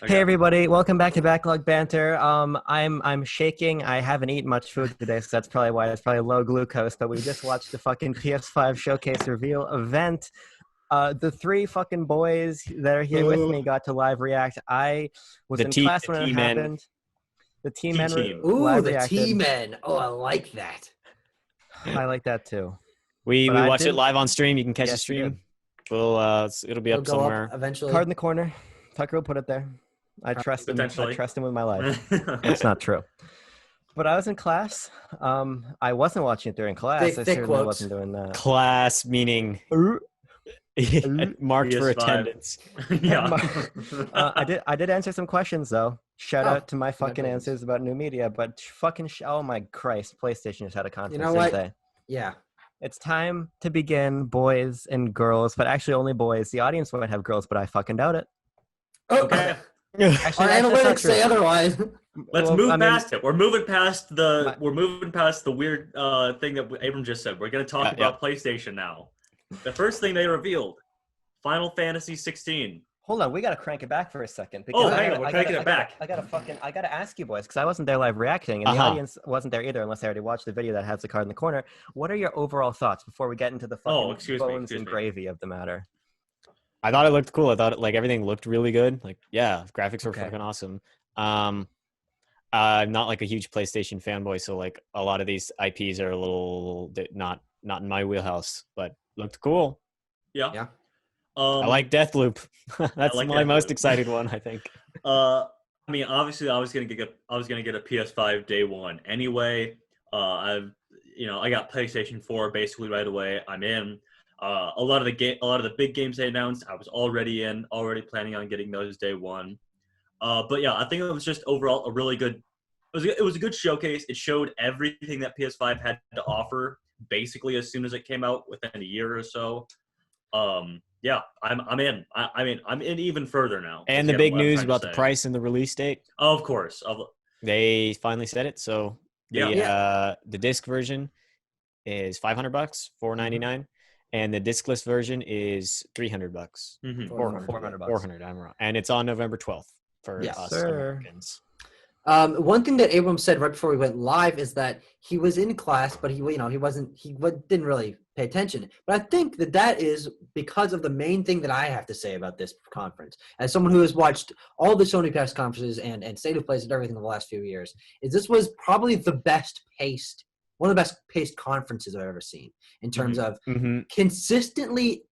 Hey everybody, welcome back to Backlog Banter. I'm shaking. I haven't eaten much food today, so that's probably why it's probably low glucose. But we just watched the fucking PS5 showcase reveal event. The three fucking boys that are here with me got to live react. I was in class when it happened. The T-Men Ooh, the reacted. T-Men. Oh, I like that. I like that too. We watched it live on stream. You can catch the stream. It'll be up somewhere. Up eventually. Card in the corner. Tucker will put it there. I trust him. I trust him with my life. It's not true. But I was in class. I wasn't watching it during class. I certainly wasn't doing that. Class meaning marked for attendance. Yeah. I did answer some questions though. Shout out to my fucking answers about new media. But oh my Christ, PlayStation just had a conference. You know what? Yeah. It's time to begin, boys and girls, but actually only boys. The audience might have girls, but I fucking doubt it. Okay. Actually, our analytics say otherwise. Let's move past it. We're moving past the weird thing that Abram just said. We're going to talk about PlayStation now. The first thing they revealed, Final Fantasy 16. Hold on, we gotta crank it back for a second. Hang on, we're cranking it back. I gotta ask you boys, because I wasn't there live reacting, and the audience wasn't there either, unless they already watched the video that has the card in the corner. What are your overall thoughts before we get into the fucking bones and gravy of the matter? I thought it looked cool. I thought everything looked really good. Graphics were fucking awesome. I'm not like a huge PlayStation fanboy, so like a lot of these IPs are a little not in my wheelhouse, but looked cool. Yeah. I like Deathloop. That's my most excited one, I think. I mean, obviously, I was gonna get a PS5 day one anyway. I got PlayStation 4 basically right away. I'm in. A lot of the big games they announced, I was already planning on getting those day one. But yeah, I think it was just overall a really good. It was a good showcase. It showed everything that PS5 had to offer basically as soon as it came out within a year or so. Yeah, I'm in. I'm in even further now. And the big news about the price and the release date. Oh, of course. They finally said it. So the disc version is $500, $499, and the discless version is $300. Mm-hmm. $400. $400. I'm wrong. And it's on November 12th for us Americans. One thing that Abram said right before we went live is that he was in class, but he didn't really pay attention. But I think that is because of the main thing that I have to say about this conference. As someone who has watched all the Sony press conferences and State of Plays and everything in the last few years, is this was probably one of the best paced conferences I've ever seen in terms of consistently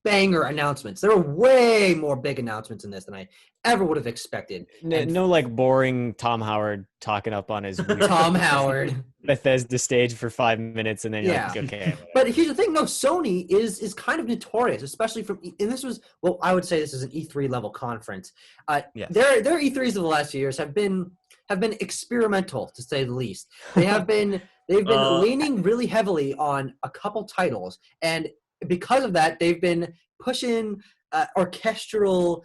banger announcements. There were way more big announcements in this than I ever would have expected. No like boring Tom Howard talking up on his Tom Howard Bethesda stage for 5 minutes and then you're like, okay. But here's the thing, Sony is kind of notorious, especially and this was, well, I would say this is an E3 level conference. Their E3s of the last few years have been experimental, to say the least. They've been leaning really heavily on a couple titles, and because of that, they've been pushing orchestral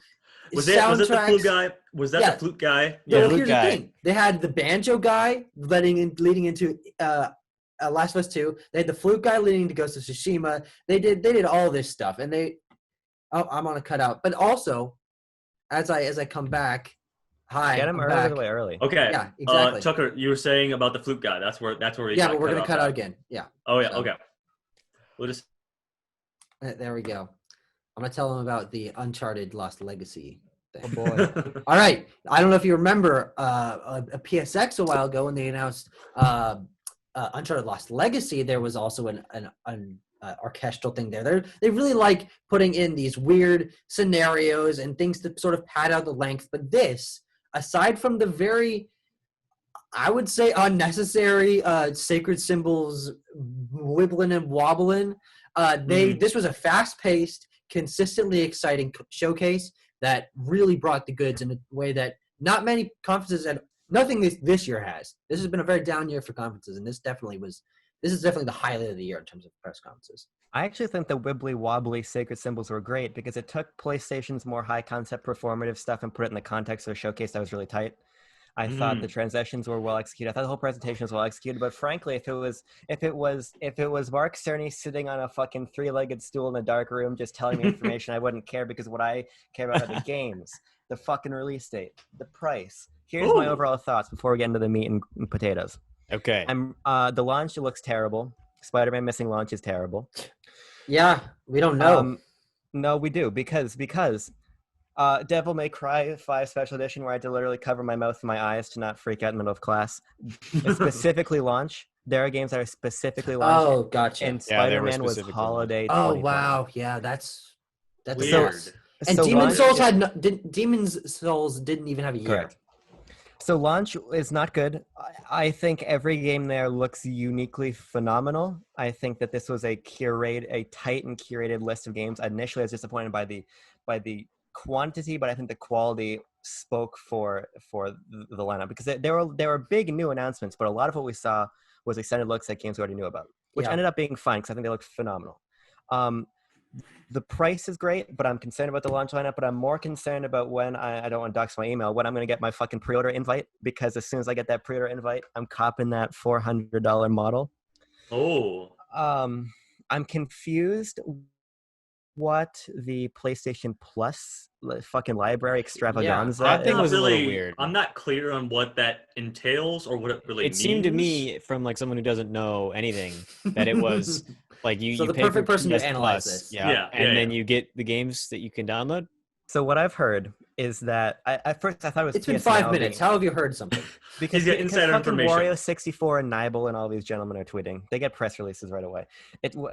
soundtracks. Was that the flute guy? Was that the flute guy? Yeah, here's the thing. They had the banjo guy leading into Last of Us 2. They had the flute guy leading into Ghost of Tsushima. They did all this stuff, and I'm on a cutout. But also, as I come back, get him early. Okay. Yeah, exactly. Tucker, you were saying about the flute guy. That's where he. Yeah, but we're gonna cut out again. Yeah. Oh yeah. So. Okay. We'll just. There we go. I'm going to tell them about the Uncharted Lost Legacy thing. Oh, boy. All right. I don't know if you remember a PSX a while ago when they announced Uncharted Lost Legacy. There was also an orchestral thing there. They really like putting in these weird scenarios and things to sort of pad out the length. But this, aside from the very, I would say, unnecessary sacred symbols wibbling and wobbling, this was a fast-paced, consistently exciting showcase that really brought the goods in a way that not many conferences had. Nothing this year has. This has been a very down year for conferences, and this is definitely the highlight of the year in terms of press conferences. I actually think the wibbly wobbly sacred symbols were great because it took PlayStation's more high concept performative stuff and put it in the context of a showcase that was really tight. I thought the transitions were well executed. I thought the whole presentation was well executed. But frankly, if it was Mark Cerny sitting on a fucking 3-legged stool in a dark room just telling me information, I wouldn't care, because what I care about are the games, the fucking release date, the price. Here's my overall thoughts before we get into the meat and potatoes. Okay. The launch looks terrible. Spider-Man missing launch is terrible. Yeah, we don't know. No, we do, because Devil May Cry 5 Special Edition, where I had to literally cover my mouth and my eyes to not freak out in the middle of class. It's specifically launch. There are games that are specifically launched. Oh, gotcha. And Spider-Man was holiday. Oh 2020. wow, yeah, that's weird. And So Demon's launch- Souls Demon's Souls didn't even have a year. Correct. So launch is not good. I think every game there looks uniquely phenomenal. I think that this was a tight and curated list of games. Initially, I was disappointed by the quantity, but I think the quality spoke for the lineup, because there were big new announcements, but a lot of what we saw was extended looks at games we already knew about, which ended up being fine because I think they looked phenomenal. The price is great, but I'm concerned about the launch lineup. But I'm more concerned about when I don't want to dox my email, when I'm going to get my fucking pre-order invite, because as soon as I get that pre-order invite, I'm copping that $400 model. Oh. I'm confused what the PlayStation Plus fucking library extravaganza that thing is. was a little weird. I'm not clear on what that entails or what it really means. It seemed to me, from like someone who doesn't know anything, that it was like you. So you the pay perfect for person to PS analyze Plus, this. Yeah, then you get the games that you can download. So what I've heard is that at first I thought it was It's been PS 5 Now minutes. How have you heard something? because He's got insider fucking information. Wario 64 and Nibel and all these gentlemen are tweeting. They get press releases right away.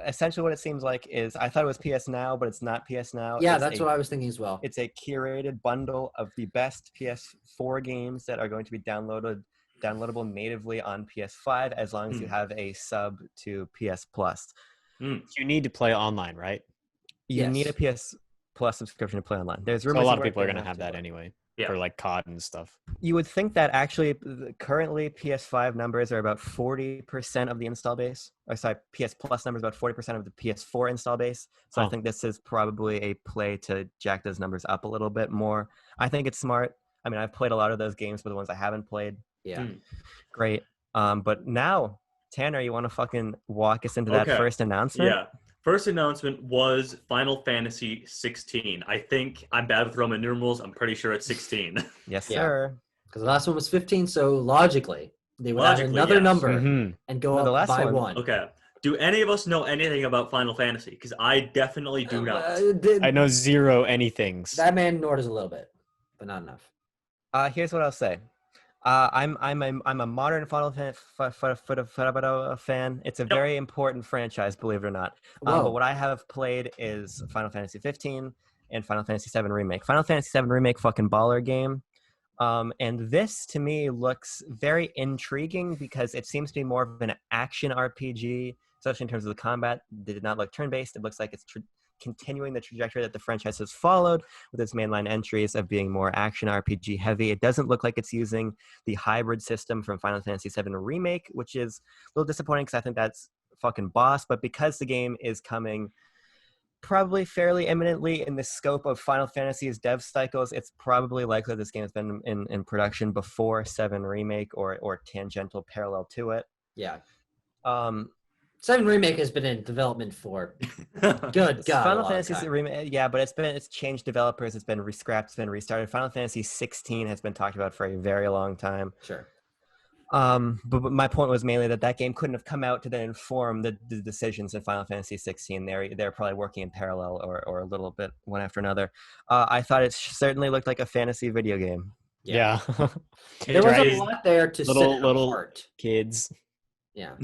Essentially what it seems like is, I thought it was PS Now, but it's not PS Now. Yeah, It's that's what I was thinking as well. It's a curated bundle of the best PS4 games that are going to be downloadable natively on PS5 as long as you have a sub to PS Plus. You need to play online, right? You need a PS Plus subscription to play online. There's rumors So a lot of where people are they going to have that but- anyway. Yeah. For like COD and stuff. You would think that actually currently PS5 numbers are about 40% of the install base. Or sorry, PS Plus numbers about 40% of the PS4 install base. So I think this is probably a play to jack those numbers up a little bit more. I think it's smart. I mean, I've played a lot of those games, but the ones I haven't played, great. But now, Tanner, you want to fucking walk us into that first announcement? Yeah. First announcement was Final Fantasy 16. I think I'm bad with Roman numerals. I'm pretty sure it's 16. Yes, sir. Because the last one was 15, so logically they would add another number and go up by one. Okay. Do any of us know anything about Final Fantasy? Because I definitely do not. I know zero anythings. That man Nord is a little bit, but not enough. Here's what I'll say. I'm a modern Final Fantasy fan. It's a very important franchise, believe it or not. But what I have played is Final Fantasy 15 and Final Fantasy 7 Remake. Final Fantasy 7 Remake, fucking baller game. And this to me looks very intriguing because it seems to be more of an action RPG, especially in terms of the combat. It did not look turn-based. It looks like it's continuing the trajectory that the franchise has followed with its mainline entries of being more action RPG heavy. It doesn't look like it's using the hybrid system from Final Fantasy VII Remake, which is a little disappointing because I think that's fucking boss. But because the game is coming probably fairly imminently in the scope of Final Fantasy's dev cycles, it's probably likely this game has been in production before 7 Remake or tangential parallel to it. Yeah. 7 Remake has been in development for good God. Final Fantasy Remake, yeah, but it's changed developers. It's been scrapped. It's been restarted. Final Fantasy 16 has been talked about for a very long time. Sure. But my point was mainly that game couldn't have come out to then inform the decisions in Final Fantasy 16. They're probably working in parallel or a little bit one after another. I thought it certainly looked like a fantasy video game. Yeah. There was a lot there to little apart. Kids. Yeah.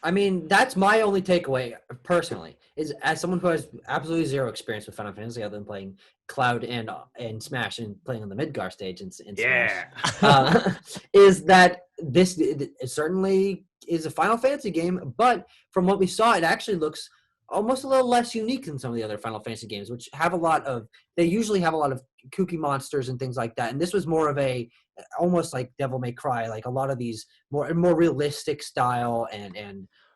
I mean, that's my only takeaway personally, is as someone who has absolutely zero experience with Final Fantasy other than playing Cloud and Smash and playing on the Midgar stage in Smash, is that this it certainly is a Final Fantasy game, but from what we saw, it actually looks almost a little less unique than some of the other Final Fantasy games, which they usually have a lot of kooky monsters and things like that. And this was more of almost like Devil May Cry, like a lot of these more realistic style and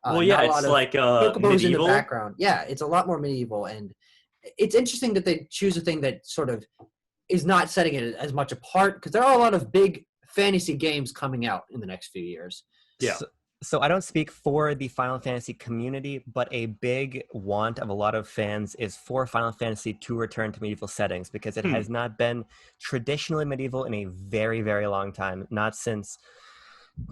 it's like Chocobos in the medieval background. Yeah, it's a lot more medieval, and it's interesting that they choose a thing that sort of is not setting it as much apart, because there are a lot of big fantasy games coming out in the next few years. Yeah. So I don't speak for the Final Fantasy community, but a big want of a lot of fans is for Final Fantasy to return to medieval settings, because it has not been traditionally medieval in a very, very long time. Not since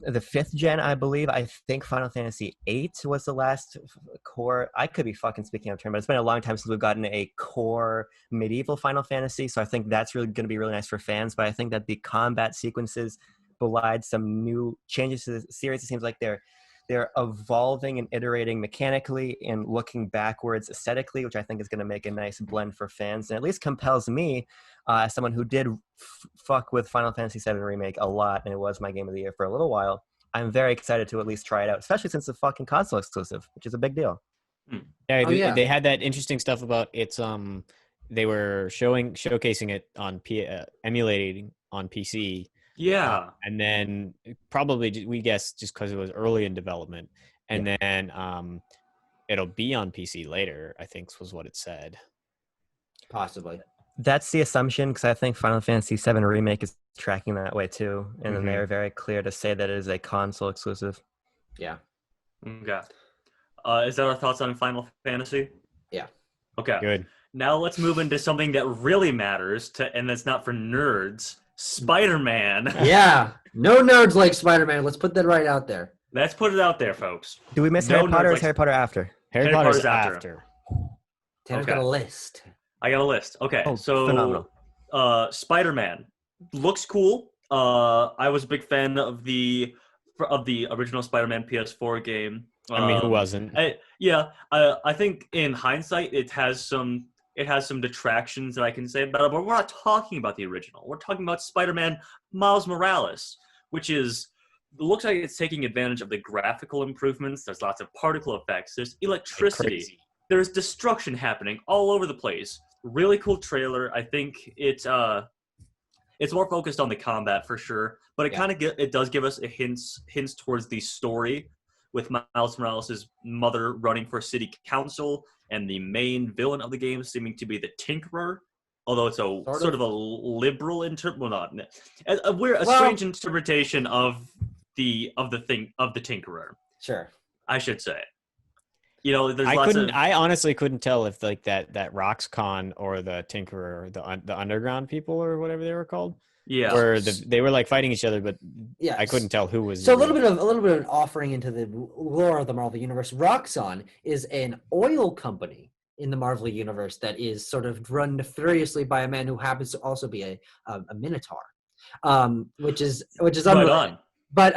the 5th gen, I believe. I think Final Fantasy VIII was the last core. I could be fucking speaking out of turn, but it's been a long time since we've gotten a core medieval Final Fantasy. So I think that's really going to be really nice for fans. But I think that the combat sequences belied some new changes to the series. It seems like they're evolving and iterating mechanically and looking backwards aesthetically, which I think is going to make a nice blend for fans, and at least compels me, as someone who did fuck with Final Fantasy VII Remake a lot, and it was my game of the year for a little while. I'm very excited to at least try it out, especially since it's a fucking console exclusive, which is a big deal. Yeah, they had that interesting stuff about its they were showcasing it on emulating on PC. Yeah. And then probably we guess just because it was early in development, and then it'll be on PC later, I think was what it said. Possibly. That's the assumption, because I think Final Fantasy VII Remake is tracking that way too, and then they're very clear to say that it is a console exclusive. Yeah. Okay. Is that our thoughts on Final Fantasy? Yeah. Okay. Good. Now let's move into something that really matters and that's not for nerds. Spider-Man. Yeah. No nerds like Spider-Man. Let's put that right out there. Let's put it out there, folks. Do we miss No Harry Potter, or nerds is Harry Potter after? Harry Potter's after. Tanner's got a list. I got a list. Okay, so phenomenal. Spider-Man looks cool. I was a big fan of the original Spider-Man PS4 game. I mean, who wasn't? I think in hindsight, it has some detractions that I can say about it, but we're not talking about the original. We're talking about Spider-Man Miles Morales, which looks like it's taking advantage of the graphical improvements. There's lots of particle effects. There's electricity. There's destruction happening all over the place. Really cool trailer. I think it's more focused on the combat for sure, but it does give us a hints towards the story, with Miles Morales' mother running for city council and the main villain of the game seeming to be the Tinkerer, although it's sort of a liberal strange interpretation of the Tinkerer. Sure. I should say. You know, there's I honestly couldn't tell if like that Roxcon or the Tinkerer, the underground people or whatever they were called. Yeah. Where they were like fighting each other, but I couldn't tell who was. So a little bit of an offering into the lore of the Marvel Universe. Roxxon is an oil company in the Marvel Universe that is sort of run nefariously by a man who happens to also be a Minotaur, which is unrelated. But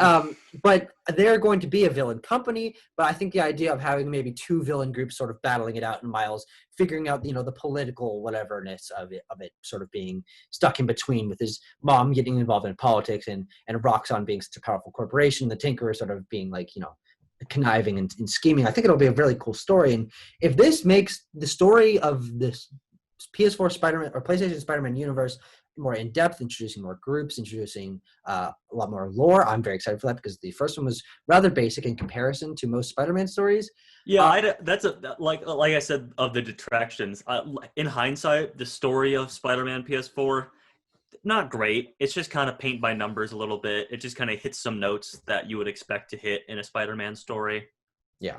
they're going to be a villain company. But I think the idea of having maybe two villain groups sort of battling it out, and Miles figuring out, the political whateverness of it sort of being stuck in between, with his mom getting involved in politics and Roxxon being such a powerful corporation, the Tinkerer sort of being like, conniving and scheming. I think it'll be a really cool story. And if this makes the story of this PS4 Spider-Man or PlayStation Spider-Man universe more in-depth, introducing more groups, introducing a lot more lore, I'm very excited for that, because the first one was rather basic in comparison to most Spider-Man stories. Yeah, like I said, of the detractions. In hindsight, the story of Spider-Man PS4, not great. It's just kind of paint by numbers a little bit. It just kind of hits some notes that you would expect to hit in a Spider-Man story. Yeah.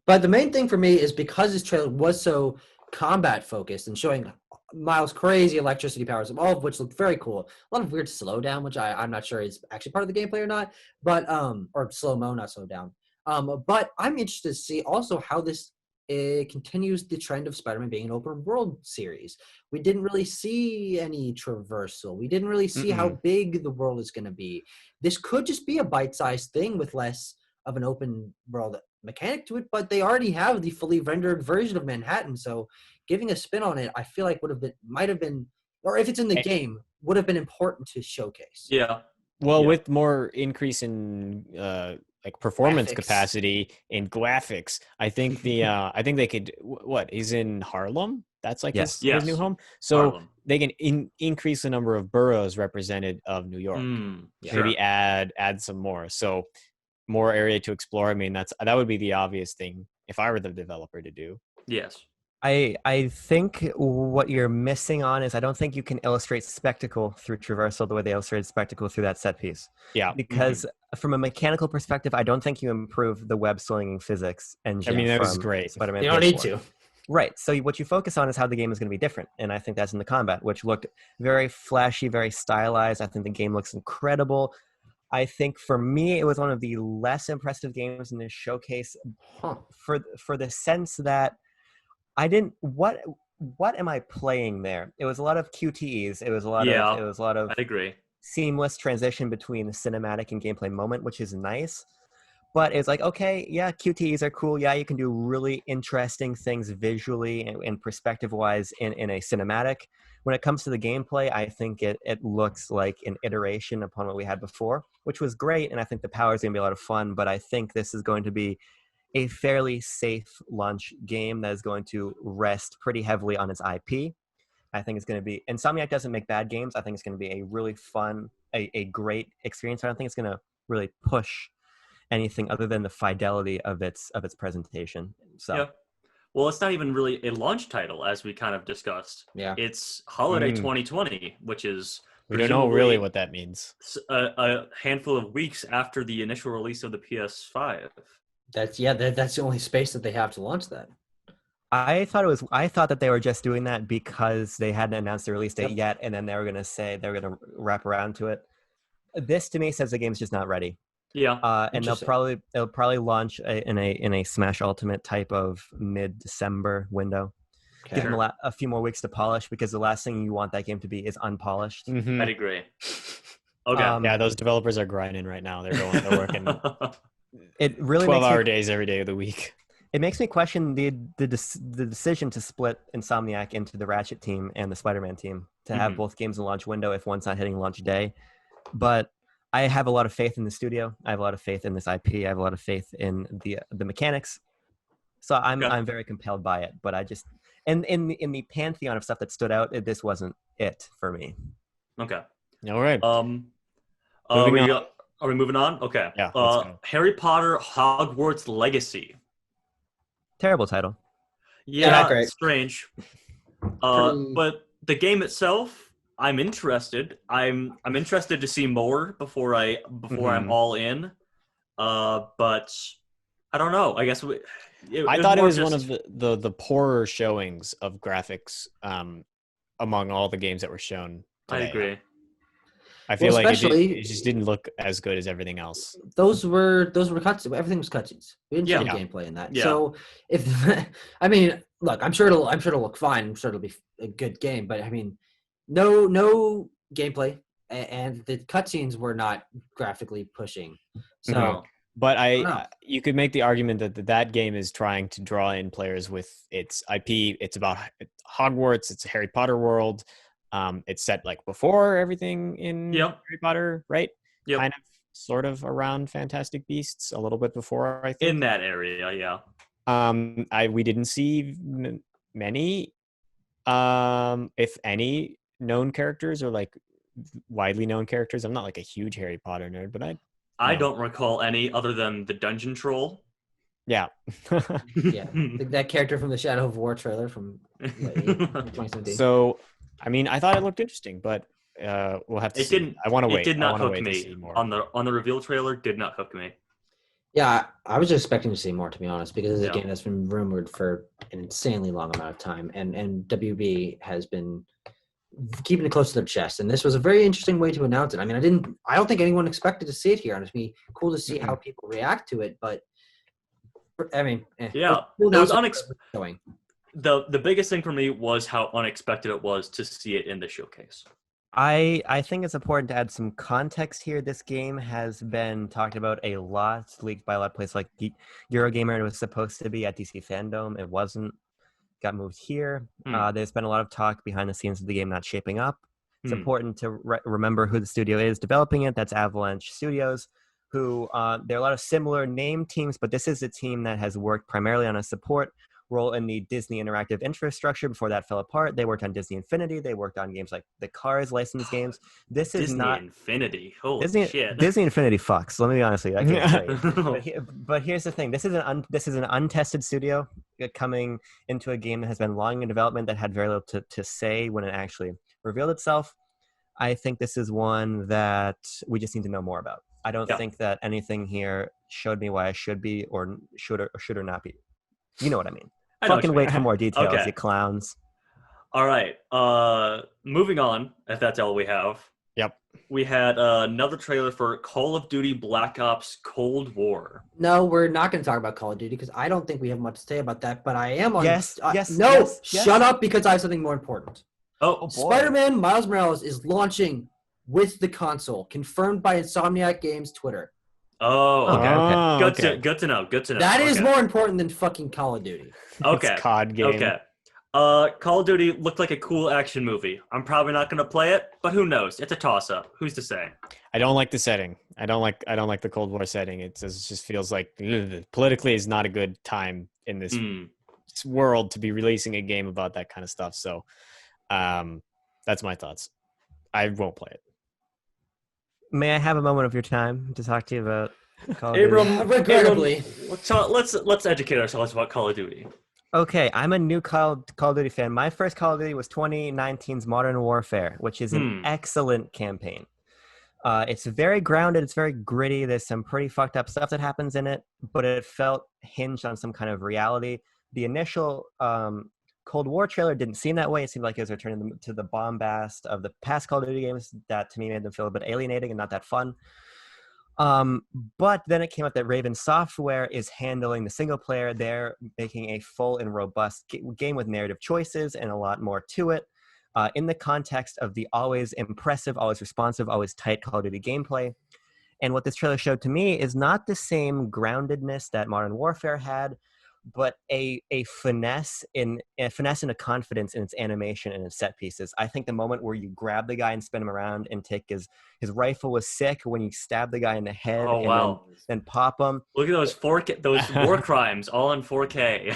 But the main thing for me is because this trailer was so combat focused and showing Miles' crazy electricity powers, all of which looked very cool. A lot of weird slowdown, which I'm not sure is actually part of the gameplay or not, but or slow-mo, not slow down. But I'm interested to see also how this continues the trend of Spider-Man being an open world series. We didn't really see any traversal. We didn't really see how big the world is going to be. This could just be a bite-sized thing with less of an open world mechanic to it, but they already have the fully rendered version of Manhattan, so giving a spin on it, I feel like might have been, or if it's in the game, would have been important to showcase. Yeah. Well, with more increase in like performance Graphics. Capacity in graphics, I think I think they could. What, he's in Harlem? That's like his new home. So Harlem. they can increase the number of boroughs represented of New York. Maybe add some more. So more area to explore. I mean, that would be the obvious thing if I were the developer to do. Yes. I think what you're missing on is I don't think you can illustrate spectacle through traversal the way they illustrated spectacle through that set piece. Yeah. Because from a mechanical perspective, I don't think you improve the web slinging physics engine that was from great. Spider-Man You don't need PS4. to. Right. So what you focus on is how the game is going to be different. And I think that's in the combat, which looked very flashy, very stylized. I think the game looks incredible. I think for me, it was one of the less impressive games in this showcase Huh. for the sense that I didn't what am I playing there? It was a lot of QTEs. It was a lot of I agree. seamless transition between the cinematic and gameplay moment, which is nice. But it's like, okay, yeah, QTEs are cool. Yeah, you can do really interesting things visually and perspective-wise in a cinematic. When it comes to the gameplay, I think it looks like an iteration upon what we had before, which was great, and I think the power is going to be a lot of fun, but I think this is going to be a fairly safe launch game that is going to rest pretty heavily on its IP. I think it's going to be Insomniac doesn't make bad games. I think it's going to be a really fun, a great experience. I don't think it's going to really push anything other than the fidelity of its presentation. So Yeah. Well, it's not even really a launch title, as we kind of discussed. Yeah. It's Holiday 2020, which is We don't know really presumably what that means. a handful of weeks after the initial release of the PS5. That's the only space that they have to launch that. I thought that they were just doing that because they hadn't announced the release date yet, and then they were going to say they were going to wrap around to it. This to me says the game's just not ready. Yeah. And they'll probably launch in a Smash Ultimate type of mid-December window. Okay. Give them a few more weeks to polish, because the last thing you want that game to be is unpolished. Mhm. I'd agree. Okay. Yeah, those developers are grinding right now. They're working It really 12-hour days every day of the week. It makes me question the decision to split Insomniac into the Ratchet team and the Spider-Man team to have both games in launch window if one's not hitting launch day. But I have a lot of faith in the studio. I have a lot of faith in this IP. I have a lot of faith in the mechanics. So I'm very compelled by it. But I just in the pantheon of stuff that stood out, this wasn't it for me. Okay. All right. Moving on. Are we moving on? Okay. Yeah, let's go. Harry Potter Hogwarts Legacy. Terrible title. Yeah, great. strange. But the game itself, I'm interested. I'm interested to see more before I'm all in. But I don't know. I guess I thought it was one of the poorer showings of graphics among all the games that were shown today. I agree. I feel like especially- it just didn't look as good as everything else. Those were cutscenes. Everything was cutscenes. We didn't show Yeah. gameplay in that. Yeah. So if I mean, look, I'm sure it'll look fine. I'm sure it'll be a good game. But I mean, no gameplay, and the cutscenes were not graphically pushing. So No. But know. you could make the argument that game is trying to draw in players with its IP. It's about Hogwarts. It's a Harry Potter world. It's set like before everything in Harry Potter, right? Yep. Kind of, sort of around Fantastic Beasts, a little bit before, I think. In that area, yeah. We didn't see many, if any, known characters or like widely known characters. I'm not like a huge Harry Potter nerd, but I don't recall any other than the Dungeon Troll. yeah. yeah, that character from the Shadow of War trailer from 2017. So, I mean, I thought it looked interesting, but we'll have to see. I want to wait. It did not I wanna hook wait to me see more. on the reveal trailer. Did not hook me. Yeah, I was expecting to see more, to be honest, because it's Yeah. a game that's been rumored for an insanely long amount of time, and WB has been keeping it close to their chest. And this was a very interesting way to announce it. I mean, I don't think anyone expected to see it here, and it'd be cool to see how people react to it. But I mean, Yeah, it was going. The biggest thing for me was how unexpected it was to see it in the showcase. I think it's important to add some context here. This game has been talked about a lot, leaked by a lot of places like Eurogamer. It was supposed to be at DC Fandom. It wasn't. Got moved here. There's been a lot of talk behind the scenes of the game not shaping up. It's important to remember who the studio is developing it. That's Avalanche Studios, who there are a lot of similar name teams, but this is a team that has worked primarily on a support role in the Disney interactive infrastructure. Before that fell apart, they worked on Disney Infinity. They worked on games like the Cars licensed games. This is Disney not Infinity. Holy Disney. shit! Disney Infinity fucks. Let me be honest with you. That game's great. But here's the thing. This is an untested studio. coming into a game that has been long in development that had very little to say when it actually revealed itself. I think this is one that we just need to know more about. I don't think that anything here showed me why I should be or should or not be. You know what I mean. Fucking wait for more details, Okay. you clowns. All right. Moving on, if that's all we have. Yep. We had another trailer for Call of Duty Black Ops Cold War. No, we're not going to talk about Call of Duty because I don't think we have much to say about that. But I am on. Shut up because I have something more important. Oh boy. Spider-Man Miles Morales is launching with the console, confirmed by Insomniac Games Twitter. Oh, okay. Okay. Good to know. Good to know. That is more important than fucking Call of Duty. Okay. It's COD game. Okay. Call of Duty looked like a cool action movie. I'm probably not going to play it, but who knows? It's a toss-up. Who's to say? I don't like the setting. I don't like the Cold War setting. It just feels like politically is not a good time in this world to be releasing a game about that kind of stuff. So, that's my thoughts. I won't play it. May I have a moment of your time to talk to you about Call of Abram, Duty? Regrettably. Let's educate ourselves about Call of Duty. Okay, I'm a new Call of Duty fan. My first Call of Duty was 2019's Modern Warfare, which is an excellent campaign. It's very grounded. It's very gritty. There's some pretty fucked up stuff that happens in it, but it felt hinged on some kind of reality. The initial Cold War trailer didn't seem that way. It seemed like it was returning to the bombast of the past Call of Duty games that, to me, made them feel a bit alienating and not that fun. But then it came out that Raven Software is handling the single player. They're making a full and robust game with narrative choices and a lot more to it. In the context of the always impressive, always responsive, always tight Call of Duty gameplay. And what this trailer showed to me is not the same groundedness that Modern Warfare had, but a finesse and a confidence in its animation and its set pieces. I think the moment where you grab the guy and spin him around and take his rifle was sick. When you stab the guy in the head then pop him. Look at those those war crimes all in 4K.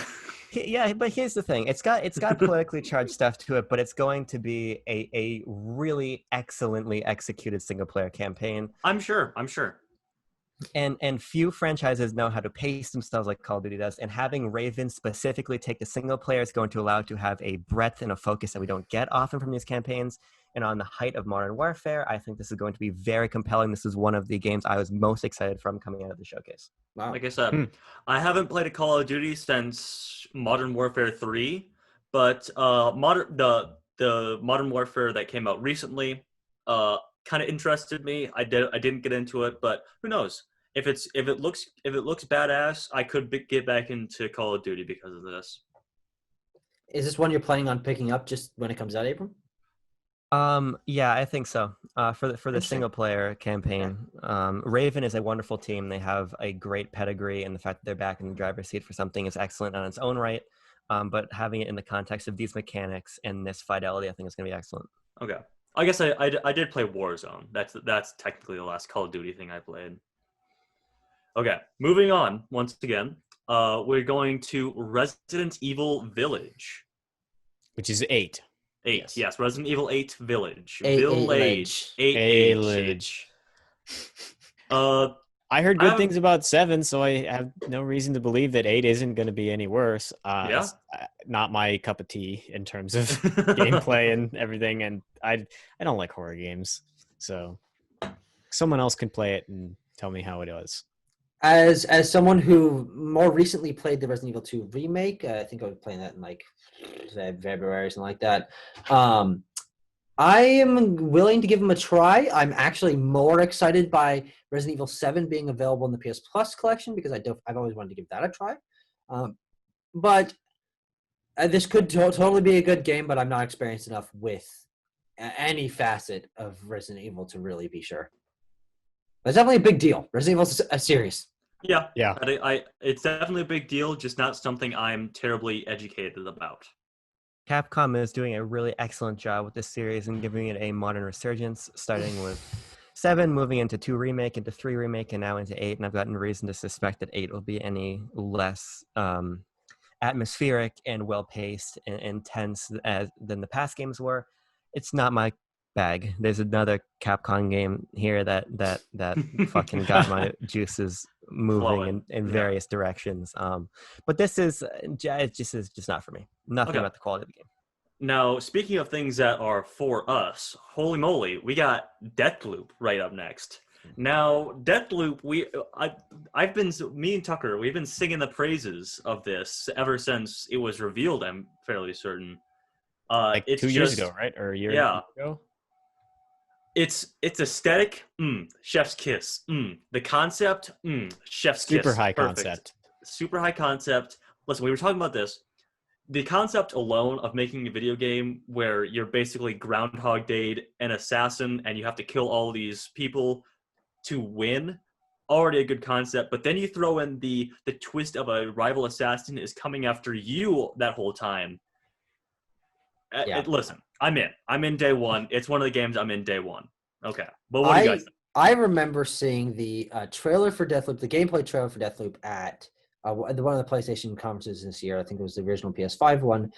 Yeah, but here's the thing. It's got politically charged stuff to it, but it's going to be a really excellently executed single player campaign. I'm sure. And few franchises know how to pace themselves like Call of Duty does. And having Raven specifically take the single player is going to allow it to have a breadth and a focus that we don't get often from these campaigns. And on the height of Modern Warfare, I think this is going to be very compelling. This is one of the games I was most excited from coming out of the showcase. Wow. Like I said, I haven't played a Call of Duty since Modern Warfare 3, but the Modern Warfare that came out recently kind of interested me. I didn't get into it, but who knows? If it looks badass, I could get back into Call of Duty because of this. Is this one you're planning on picking up just when it comes out, Abram? Yeah, I think so. For the single player campaign, Raven is a wonderful team. They have a great pedigree, and the fact that they're back in the driver's seat for something is excellent on its own right. But having it in the context of these mechanics and this fidelity, I think is going to be excellent. Okay, I guess I did play Warzone. That's technically the last Call of Duty thing I played. Okay, moving on once again. We're going to Resident Evil Village, which is 8. 8, yes. Resident Evil 8 Village. Village. I heard good things about 7, so I have no reason to believe that 8 isn't going to be any worse. It's not my cup of tea in terms of gameplay and everything, and I don't like horror games. So someone else can play it and tell me how it was. As someone who more recently played the Resident Evil 2 remake, I think I was playing that in like February or something like that. I am willing to give them a try. I'm actually more excited by Resident Evil 7 being available in the PS Plus collection because I've always wanted to give that a try. But this could totally be a good game, but I'm not experienced enough with any facet of Resident Evil to really be sure. But it's definitely a big deal. Resident Evil's a series. Yeah. It's definitely a big deal, just not something I'm terribly educated about. Capcom is doing a really excellent job with this series and giving it a modern resurgence, starting with 7, moving into 2 remake, into 3 remake, and now into 8. And I've gotten reason to suspect that 8 will be any less atmospheric and well-paced and intense than the past games were. It's not my bag. There's another Capcom game here that fucking got my juices moving in various directions. But this is just not for me. Nothing about the quality of the game. Now, speaking of things that are for us, holy moly, we got Deathloop right up next. Now, Deathloop, me and Tucker, we've been singing the praises of this ever since it was revealed. I'm fairly certain. It's 2 years ago, right? Or a year ago? It's aesthetic, chef's kiss. The concept, chef's kiss. Super high Perfect. Concept. Super high concept. Listen, we were talking about this. The concept alone of making a video game where you're basically Groundhog Day an assassin and you have to kill all these people to win, already a good concept. But then you throw in the twist of a rival assassin is coming after you that whole time. Listen, I'm in. I'm in day one. It's one of the games I'm in day one. Okay. But what do you guys think? I remember seeing the trailer for Deathloop, the gameplay trailer for Deathloop at one of the PlayStation conferences this year. I think it was the original PS5 one.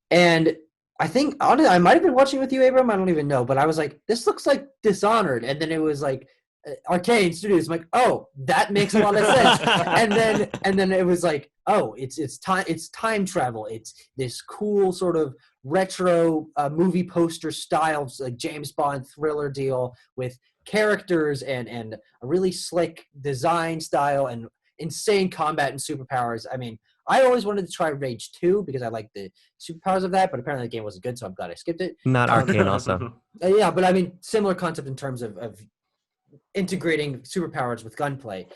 And I think, honestly, I might have been watching with you, Abram. I don't even know. But I was like, this looks like Dishonored. And then it was like Arcane Studios. I'm like, oh, that makes a lot of sense. and then it was like, oh, it's time travel. It's this cool sort of retro movie poster style, like James Bond thriller deal with characters and a really slick design style and insane combat and superpowers. I mean, I always wanted to try Rage 2 because I like the superpowers of that, but apparently the game wasn't good, so I'm glad I skipped it. Not Arcane also. Yeah, but I mean, similar concept in terms of integrating superpowers with gunplay,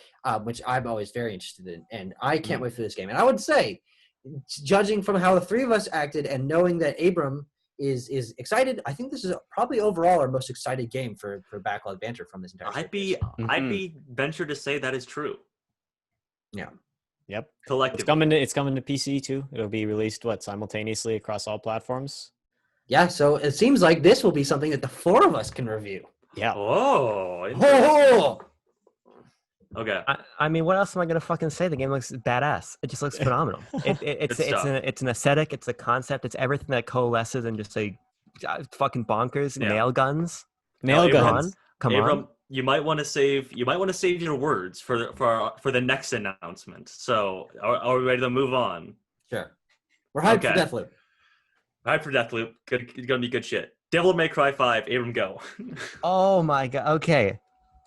which I'm always very interested in, and I can't wait for this game. And I would say, judging from how the three of us acted and knowing that Abram is excited, I think this is probably overall our most excited game for Backlog Banter from this entire series. I'd be ventured to say that is true. Yeah. Yep. Collectively. It's coming to PC too. It'll be released simultaneously across all platforms. Yeah, so it seems like this will be something that the four of us can review. Yeah. Oh. Okay. I mean, what else am I gonna fucking say? The game looks badass. It just looks phenomenal. It's an aesthetic. It's a concept. It's everything that coalesces and just fucking bonkers. Yeah. Nail guns. Come on. You might want to save your words for the next announcement. So are we ready to move on? Sure. We're hyped for Deathloop. Hyped for Deathloop. It's gonna be good shit. Devil May Cry 5. Abram, go. Oh my god. Okay.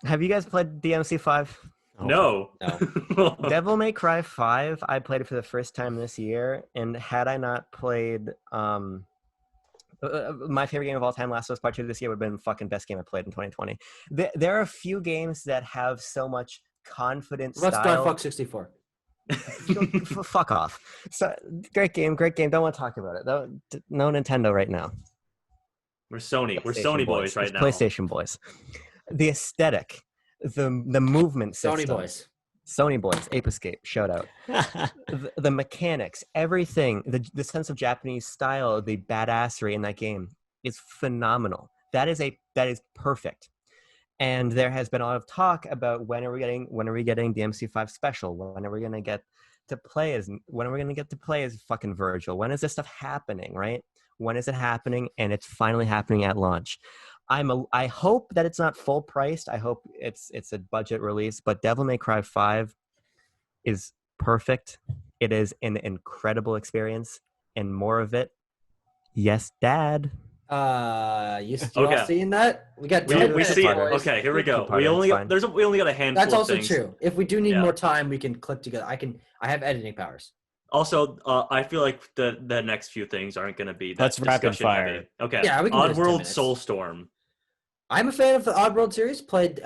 Have you guys played DMC5? No. Devil May Cry 5. I played it for the first time this year, and had I not played my favorite game of all time, Last of Us Part 2 this year, would have been the fucking best game I played in 2020. There are a few games that have so much confident Let's style. Star Fox 64. Fuck off. So, great game. Don't want to talk about it. No Nintendo right now. We're Sony. We're Sony boys right now. PlayStation boys. The aesthetic, the movement system. Sony boys, Ape Escape, shout out. The mechanics, everything, the sense of Japanese style, the badassery in that game is phenomenal. That is perfect. And there has been a lot of talk about when are we getting DMC5 special? When are we going to get to play as fucking Virgil? When is this stuff happening, right? When is it happening? And it's finally happening at launch. I hope that it's not full priced. I hope it's a budget release, but Devil May Cry 5 is perfect. It is an incredible experience, and more of it. Yes, Dad. You all seeing that? We got we see it. Okay, here we go. We only got a handful. That's also of things. true. If we do need more time, we can clip together. I have editing powers. Also, I feel like the next few things aren't going to be that That's rapid fire. heavy. Okay. Yeah, we can do Oddworld 10 minutes. Soulstorm. I'm a fan of the Oddworld series. Played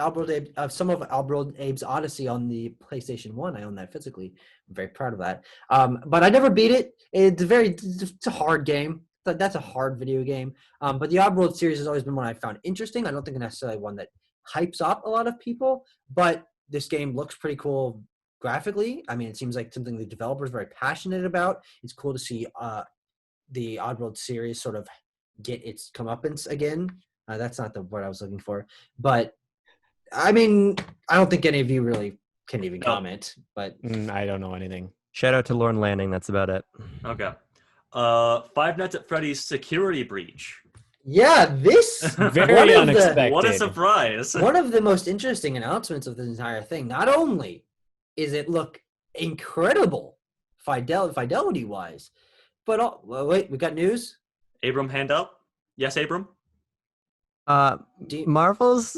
some of Oddworld Abe's Odyssey on the PlayStation 1. I own that physically. I'm very proud of that. But I never beat it. It's a hard game. That's a hard video game. But the Oddworld series has always been one I found interesting. I don't think necessarily one that hypes up a lot of people. But this game looks pretty cool graphically. I mean, it seems like something the developer is very passionate about. It's cool to see the Oddworld series sort of get its comeuppance again. That's not the word I was looking for. But, I mean, I don't think any of you really can even comment. But I don't know anything. Shout out to Lorne Lanning. That's about it. Okay. Five Nights at Freddy's Security Breach. Yeah, this Very one of unexpected. What a surprise! one of the most interesting announcements of the entire thing. Not only is it look incredible fidelity wise, but wait, we got news. Abram, hand up. Yes, Abram. Marvel's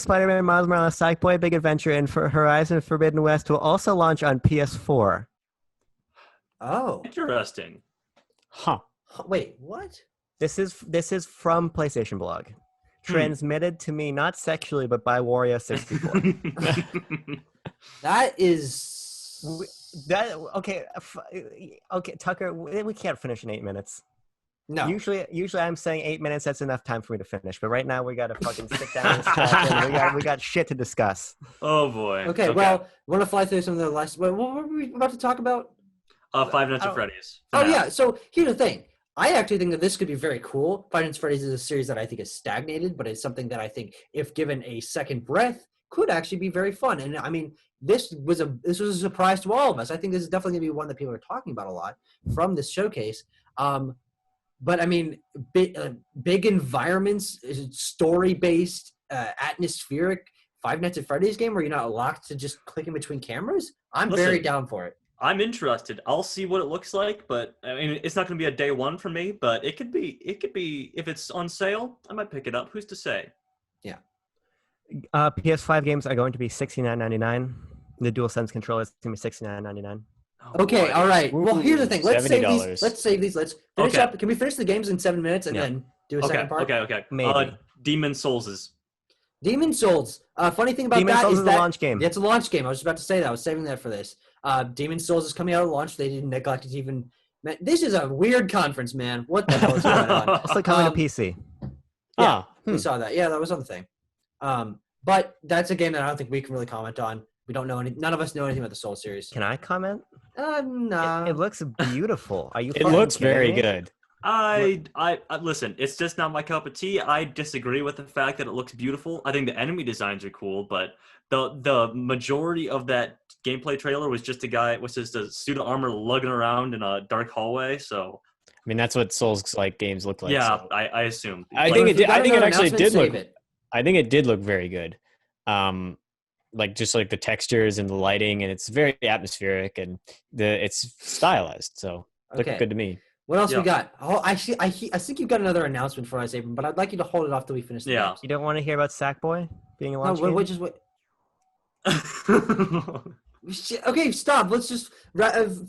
Spider-Man Miles Morales Sackboy Big Adventure and for Horizon Forbidden West will also launch on PS4. Oh, Interesting. Huh. wait, what? This is from PlayStation Blog. Transmitted to me not sexually but by Wario64. That is Okay, Tucker, we can't finish in 8 minutes. no. Usually I'm saying 8 minutes. That's enough time for me to finish. But right now we got to fucking sit down and strap in. We got shit to discuss. Oh boy. Okay, well, want to fly through some of the last. What were we about to talk about? Five Nights at Freddy's. Oh yeah. So here's the thing. I actually think that this could be very cool. Five Nights at Freddy's is a series that I think is stagnated, but it's something that I think, if given a second breath, could actually be very fun. And I mean, this was a surprise to all of us. I think this is definitely going to be one that people are talking about a lot from this showcase. But I mean, big environments, story-based, atmospheric Five Nights at Freddy's game where you're not locked to just clicking between cameras. I'm very down for it. I'm interested. I'll see what it looks like, but I mean, it's not going to be a day one for me. But it could be. If it's on sale, I might pick it up. Who's to say? Yeah. PS5 games are going to be $69.99. The DualSense controller is going to be $69.99. Okay, boy. all right. Well, here's the thing. Let's save $70. these. Let's save these. Let's finish up. Can we finish the games in 7 minutes and then do a second part? Okay. Maybe. Demon Souls. Demon Souls. Funny thing about Demon that Souls is is that a launch game. It's a launch game. I was just about to say that. I was saving that for this. Demon Souls is coming out at launch. They didn't neglect it to even. Man, this is a weird conference, man. What the hell is going on? Also coming to PC. Yeah, we saw that. Yeah, that was on the thing. But that's a game that I don't think we can really comment on. We don't know any. None of us know anything about the Soul series. Can I comment? No. It looks beautiful. Are you? It fucking looks kidding very me? good. I listen. It's just not my cup of tea. I disagree with the fact that it looks beautiful. I think the enemy designs are cool, but the majority of that gameplay trailer was just a suit of armor lugging around in a dark hallway. So I mean, that's what Souls-like games look like. yeah, so. I assume. I But think if it. you got I think it another actually announcement, did look. save it. I think it did look very good. Like just like the textures and the lighting, and it's very atmospheric and it's stylized. So looked Okay. good to me. What else Yeah. we got? Oh, I think you've got another announcement for us, Abram, but I'd like you to hold it off till we finish the Yeah. games. You don't want to hear about Sackboy being a No, launch game? wait, just wait. Okay, stop. Let's just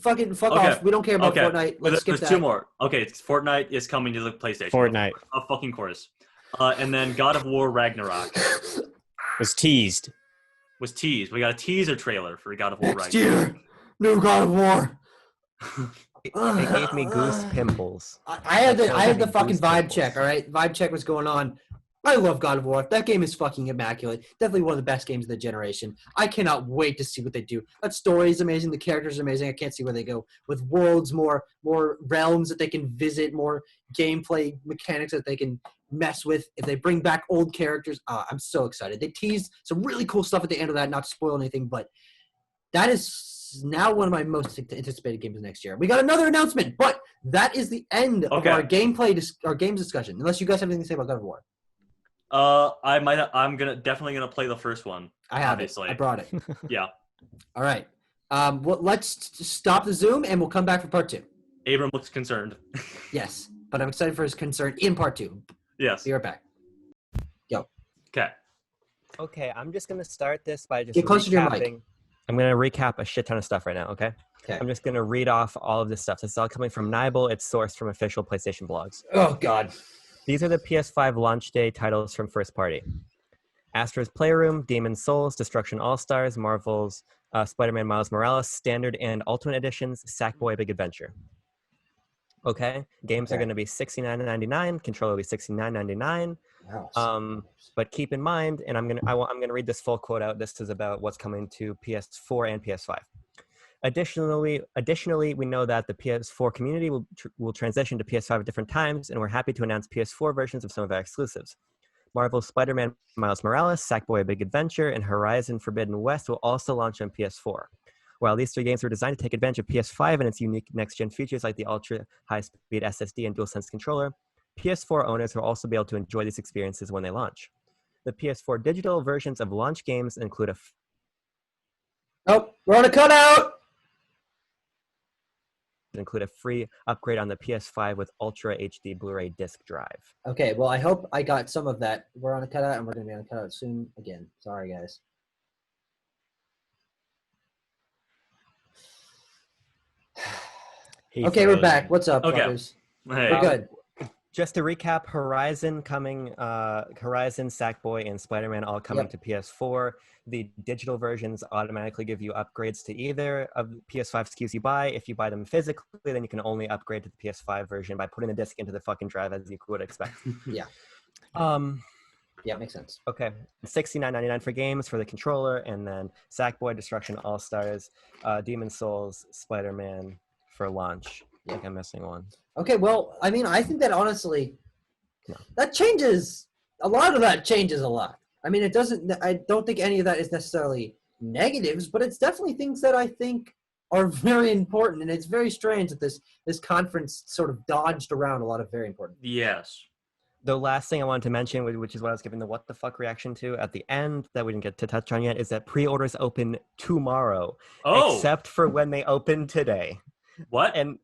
fucking fuck Okay. off. We don't care about Okay. Fortnite. Let's skip There's that. two more. Okay, Fortnite is coming to the PlayStation. Fortnite Of fucking course. And then God of War Ragnarok was teased. was teased. We got a teaser trailer for God of War Next Ragnarok. year, new God of War. It gave me goose pimples. I had the Having fucking goose vibe pimples. check. All right, vibe check was going on. I love God of War. That game is fucking immaculate. Definitely one of the best games of the generation. I cannot wait to see what they do. That story is amazing. The characters are amazing. I can't see where they go with worlds, more realms that they can visit, more gameplay mechanics that they can mess with. If they bring back old characters, I'm so excited. They teased some really cool stuff at the end of that. Not to spoil anything, but that is now one of my most anticipated games next year. We got another announcement, but that is the end of Okay. our our games discussion. Unless you guys have anything to say about God of War. I'm definitely gonna play the first one. I have Obviously. it. I brought it. Yeah. All right. Well, let's stop the Zoom and we'll come back for part 2. Abram looks concerned. Yes, but I'm excited for his concern in part 2. Yes. Be right back. Okay. Okay, I'm just gonna start this by just Get closer to your mic. recapping. I'm gonna recap a shit ton of stuff right now. Okay. Okay. I'm just gonna read off all of this stuff. This is all coming from Nibel. It's sourced from official PlayStation blogs. Oh God. These are the PS5 launch day titles from first party: Astro's Playroom, Demon's Souls, Destruction All-Stars, Marvel's Spider-Man Miles Morales, Standard and Ultimate Editions, Sackboy Big Adventure. Okay, games are Okay. going to be $69.99. Controller will be $69.99. Wow. But keep in mind, and I'm gonna read this full quote out. This is about what's coming to PS4 and PS5. Additionally, we know that the PS4 community will transition to PS5 at different times, and we're happy to announce PS4 versions of some of our exclusives. Marvel's Spider-Man Miles Morales, Sackboy Big Adventure, and Horizon Forbidden West will also launch on PS4. While these 3 games were designed to take advantage of PS5 and its unique next-gen features like the ultra-high-speed SSD and DualSense controller, PS4 owners will also be able to enjoy these experiences when they launch. The PS4 digital versions of launch games include Oh, we're on a cutout. a free upgrade on the PS5 with Ultra HD Blu-ray disc drive. Okay, well, I hope I got some of that. We're on a cutout, and we're going to be on a cutout soon again. Sorry, guys. Okay, we're back. What's up, Okay. fuckers? Hey. We're good. Just to recap, Horizon coming, Horizon, Sackboy, and Spider-Man all coming to PS4. The digital versions automatically give you upgrades to either of the PS5 SKUs you buy. If you buy them physically, then you can only upgrade to the PS5 version by putting the disc into the fucking drive, as you would expect. Yeah, makes sense. Okay, $69.99 for games for the controller, and then Sackboy, Destruction All Stars, Demon Souls, Spider-Man for launch. I think I'm missing one. Okay, well, I mean, I think that honestly, No. that changes. A lot of that changes a lot. I mean, it doesn't. I don't think any of that is necessarily negatives, but it's definitely things that I think are very important, and it's very strange that this conference sort of dodged around a lot of very important. Yes. The last thing I wanted to mention, which is what I was giving the what the fuck reaction to at the end that we didn't get to touch on yet, is that pre-orders open tomorrow, except for when they open today. What? And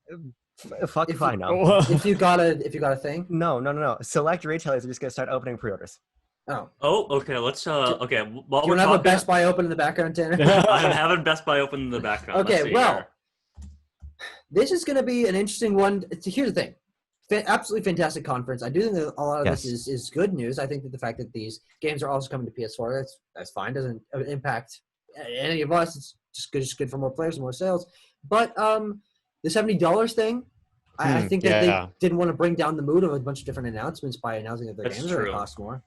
fuck if I know. If you got a thing. No. Select retailers are just gonna start opening pre-orders. Oh, okay. Let's okay. While do you we're have talking, a Best Buy open in the background, Tanner? I'm having Best Buy open in the background. Okay, Let's see well, here. this is going to be an interesting one. Here's the thing. Absolutely fantastic conference. I do think that a lot of this is good news. I think that the fact that these games are also coming to PS4, that's fine. Doesn't impact any of us. It's just good for more players and more sales. But the $70 thing, I think that they didn't want to bring down the mood of a bunch of different announcements by announcing that their games are going to cost more.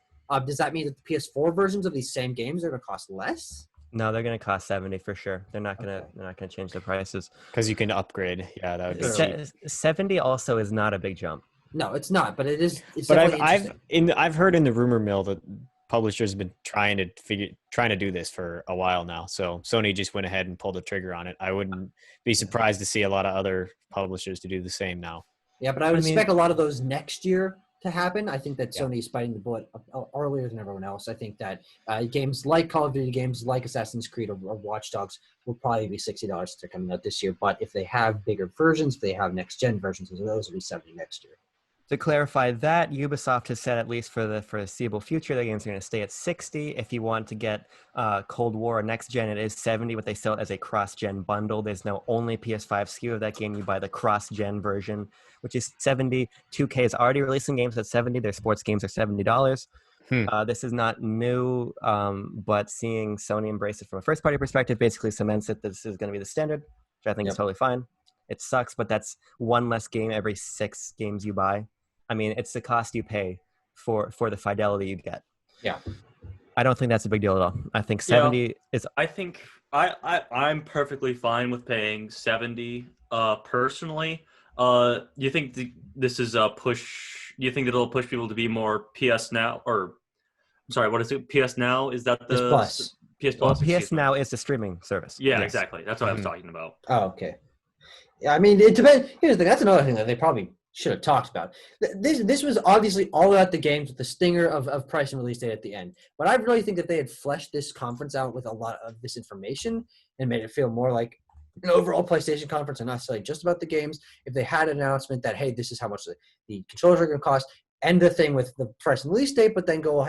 Does that mean that the PS4 versions of these same games are going to cost less? No, they're going to cost $70 for sure. They're not going to change the prices because you can upgrade. Yeah, that would be cheap. $70 also is not a big jump. No, it's not, but it is. It's but I've heard in the rumor mill that publishers have been trying to do this for a while now. So Sony just went ahead and pulled the trigger on it. I wouldn't be surprised to see a lot of other publishers to do the same now. Yeah, but I would expect a lot of those next year to happen. I think that Sony is biting the bullet earlier than everyone else. I think that games like Call of Duty, games like Assassin's Creed or Watch Dogs will probably be $60 if they're coming out this year. But if they have bigger versions, if they have next-gen versions, those will be $70 next year. To clarify that, Ubisoft has said at least for the foreseeable future, the games are going to stay at $60. If you want to get Cold War next gen, it is $70, but they sell it as a cross-gen bundle. There's no only PS5 SKU of that game. You buy the cross-gen version, which is $70. 2K is already releasing games at $70. Their sports games are $70. This is not new, but seeing Sony embrace it from a first-party perspective basically cements it. This is going to be the standard, which I think is totally fine. It sucks, but that's one less game every 6 games you buy. I mean, it's the cost you pay for the fidelity you get. Yeah. I don't think that's a big deal at all. I think 70 is... I think I'm perfectly fine with paying 70 personally. You think this is a push... Do you think that it'll push people to be more PS Now? Or, I'm sorry, what is it? PS Now? Is that the... PS Plus. Well, PS Now is the streaming service. Yeah, exactly. That's what I was talking about. Oh, okay. Yeah, I mean, it depends. Here's the thing. That's another thing that they probably should have talked about. This was obviously all about the games with the stinger of price and release date at the end. But I really think that they had fleshed this conference out with a lot of this information and made it feel more like an overall PlayStation conference and not necessarily just about the games. If they had an announcement that, hey, this is how much the controllers are going to cost, end the thing with the price and release date, but then go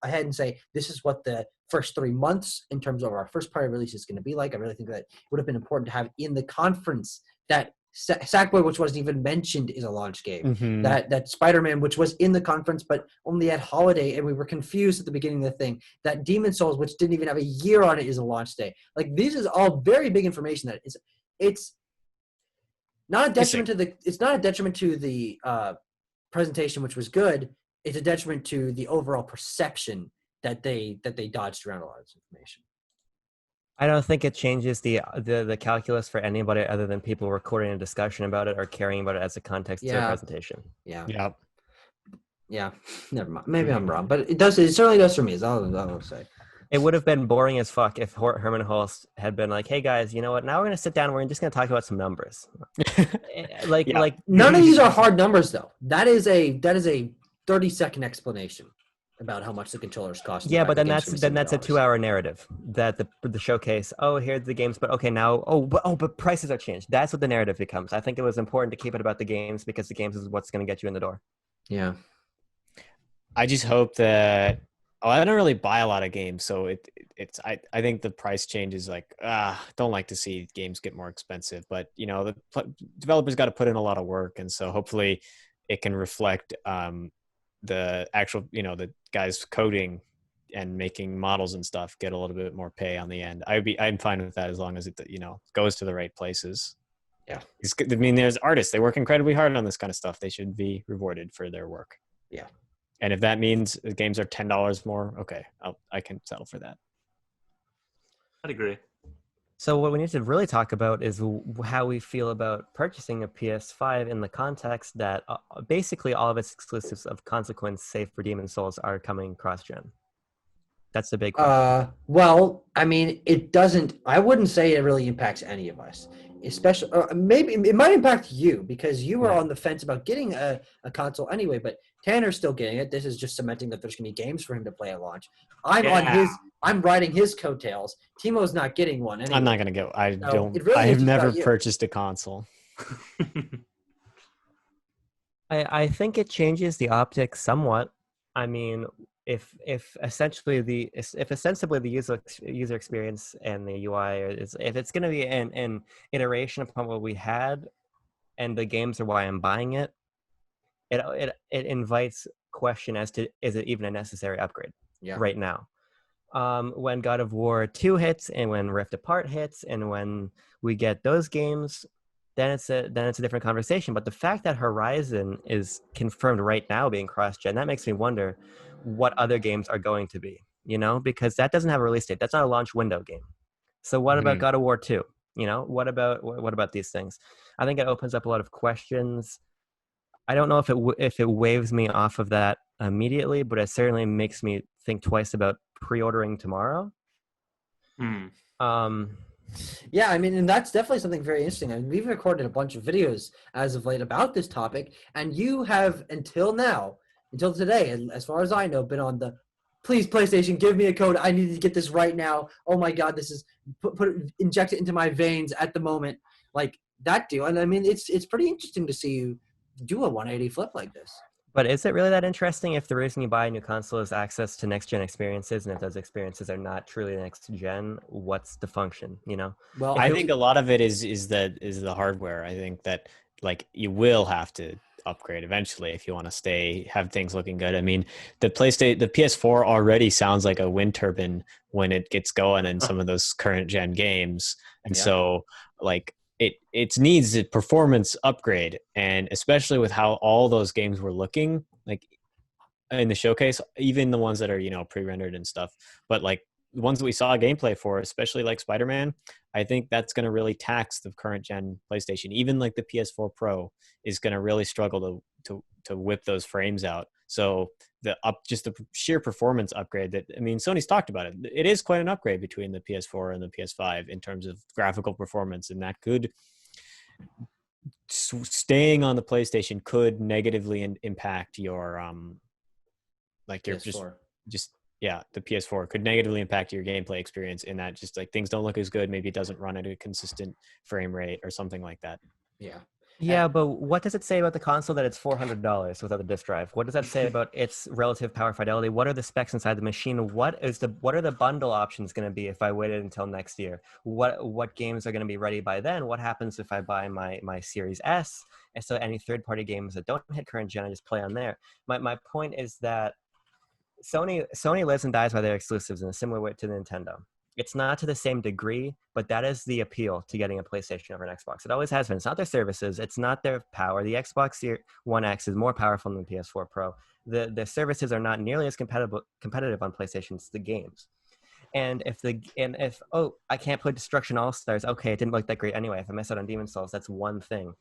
ahead and say, this is what the first 3 months in terms of our first party release is going to be like. I really think that would have been important to have in the conference. That Sackboy, which wasn't even mentioned, is a launch game. Mm-hmm. That Spider-Man, which was in the conference but only at holiday, and we were confused at the beginning of the thing. That Demon Souls, which didn't even have a year on it, is a launch day. Like, this is all very big information. That it's not a detriment to the. It's not a detriment to the presentation, which was good. It's a detriment to the overall perception that they dodged around a lot of this information. I don't think it changes the calculus for anybody other than people recording a discussion about it or caring about it as a context to a presentation. Yeah. Never mind. Maybe I'm wrong, but it does. It certainly does for me. Is all I'll say. It would have been boring as fuck if Herman Hulst had been like, "Hey guys, you know what? Now we're gonna sit down. We're just gonna talk about some numbers." Like none of these are hard numbers though. That is a 30-second explanation about how much the controllers cost. Yeah, but then that's a 2-hour narrative that the showcase. Oh, here's the games, but okay now. But prices are changed. That's what the narrative becomes. I think it was important to keep it about the games because the games is what's gonna get you in the door. Yeah. I just hope that I don't really buy a lot of games, so I think the price change is like don't like to see games get more expensive, but the developers got to put in a lot of work, and so hopefully it can reflect the actual the guys coding and making models and stuff get a little bit more pay on the end. I'm fine with that as long as it goes to the right places. Yeah, I mean, there's artists, they work incredibly hard on this kind of stuff. They should be rewarded for their work. Yeah. And if that means the games are $10 more, okay, I can settle for that. I'd agree. So what we need to really talk about is how we feel about purchasing a PS5 in the context that basically all of its exclusives of consequence, save for Demon's Souls, are coming cross-gen. That's the big question. Well, I mean, it doesn't. I wouldn't say it really impacts any of us. Especially, maybe it might impact you because you were on the fence about getting a console anyway. But Tanner's still getting it. This is just cementing that there's going to be games for him to play at launch. I'm riding his coattails. Timo's not getting one anyway. I'm not going to go. I really have never purchased a console. I think it changes the optics somewhat. I mean, if ostensibly the user experience and the UI if it's going to be an iteration upon what we had, and the games are why I'm buying it, it invites question as to is it even a necessary upgrade right now. When God of War 2 hits and when Rift Apart hits and when we get those games, then it's a different conversation. But the fact that Horizon is confirmed right now being cross-gen, that makes me wonder what other games are going to be, because that doesn't have a release date. That's not a launch window game. So what about God of War 2? What about these things? I think it opens up a lot of questions. I don't know if it waves me off of that immediately, but it certainly makes me think twice about pre-ordering tomorrow. Yeah, I mean, and that's definitely something very interesting. I mean, we've recorded a bunch of videos as of late about this topic, and you have until today, and as far as I know, been on the please PlayStation, give me a code. I need to get this right now. Oh my God, this is inject it into my veins at the moment, like that deal. And I mean, it's pretty interesting to see you do a 180 flip like this. But is it really that interesting if the reason you buy a new console is access to next-gen experiences, and if those experiences are not truly next-gen, what's the function, Well, I think a lot of it is the hardware. I think that you will have to upgrade eventually if you want to have things looking good. I mean, the PS4 already sounds like a wind turbine when it gets going in some of those current gen games. And so it needs a performance upgrade, and especially with how all those games were looking like in the showcase, even the ones that are pre-rendered and stuff, but the ones that we saw gameplay for, especially like Spider-Man, I think that's going to really tax the current gen PlayStation. Even the PS4 Pro is going to really struggle to whip those frames out. So just the sheer performance upgrade Sony's talked about it. It is quite an upgrade between the PS4 and the PS5 in terms of graphical performance, and that could staying on the PlayStation could negatively impact your your PS4. The PS4 could negatively impact your gameplay experience in that just things don't look as good. Maybe it doesn't run at a consistent frame rate or something like that. Yeah, but what does it say about the console that it's $400 without the disk drive? What does that say about its relative power fidelity? What are the specs inside the machine? What are the bundle options going to be if I waited until next year? What games are going to be ready by then? What happens if I buy my Series S? And so any third-party games that don't hit current gen, I just play on there. My point is that Sony lives and dies by their exclusives in a similar way to Nintendo. It's not to the same degree, but that is the appeal to getting a PlayStation over an Xbox. It always has been. It's not their services. It's not their power. The Xbox One X is more powerful than the PS4 Pro. The services are not nearly as competitive on PlayStation. It's the games. And if I can't play Destruction All Stars, okay, it didn't look that great anyway. If I miss out on Demon's Souls, that's one thing.